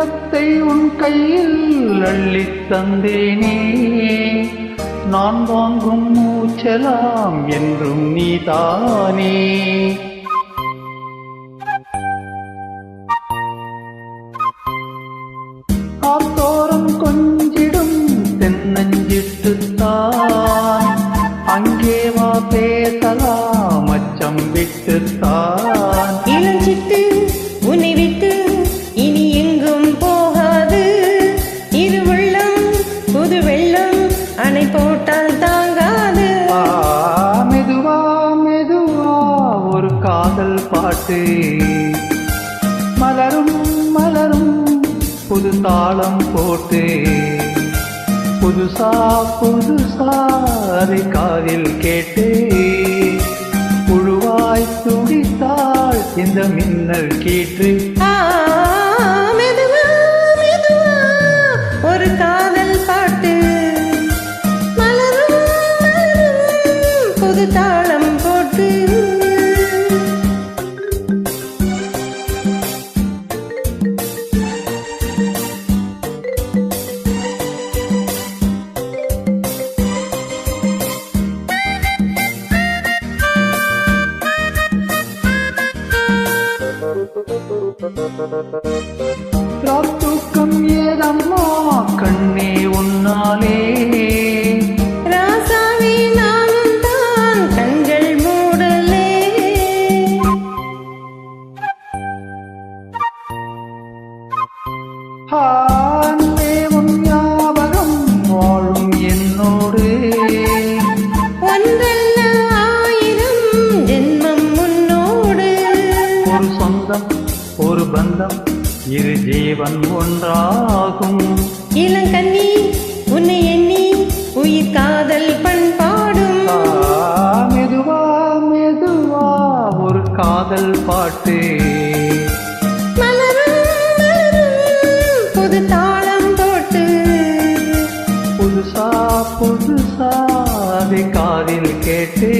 உள்ளத்தை உன் கையில் அள்ளித் தந்தேனே. நான் வாங்கும் மூச்சலாம் என்றும் நீதானே. ஆத்தோரம் கொஞ்சிடும் தென்னஞ்சிட்டுத்தான் அங்கே வா பேசலாம் அச்சம் விட்டுத்தான். இளஞ்சிட்டு உன்னை விட்டு இனி எங்கும் போகாது. இரு உள்ளம் புது வெள்ளம் அணை போட்டால் தாங்காது. மெதுவா மெதுவா ஒரு காதல் பாட்டு மலரும் மலரும் புது தாளம் போட்டு புதுசா புதுசா அதை காதில் கேட்டு புழுவாய் துடித்தாள் இந்த மின்னல் கீற்று. மெதுவா மெதுவா ஒரு காதல் பாட்டு மலரும் மலரும் புது தாளம் போட்டு. தூக்கம் ஏதம்மா கண்ணே உன்னாலே. ராசாவே நானும் தான் கண்கள் மூடலே. அன்பே உன் ஞாபகம் வாழும் என்னோடு. ஒன்றல்ல ஆயிரம் ஜென்மம் முன்னோடு. ஒரு சொந்தம் ஒரு பந்தம் இரு ஜீவன் ஒன்றாகும். இளங்கண்ணி உன்னை எண்ணி உயிர் காதல் பண்பாடும். மெதுவா மெதுவா ஒரு காதல் பாட்டு மலரும் மலரும் புது தாளம் போட்டு புதுசா புதுசா அதை காதில் கேட்டு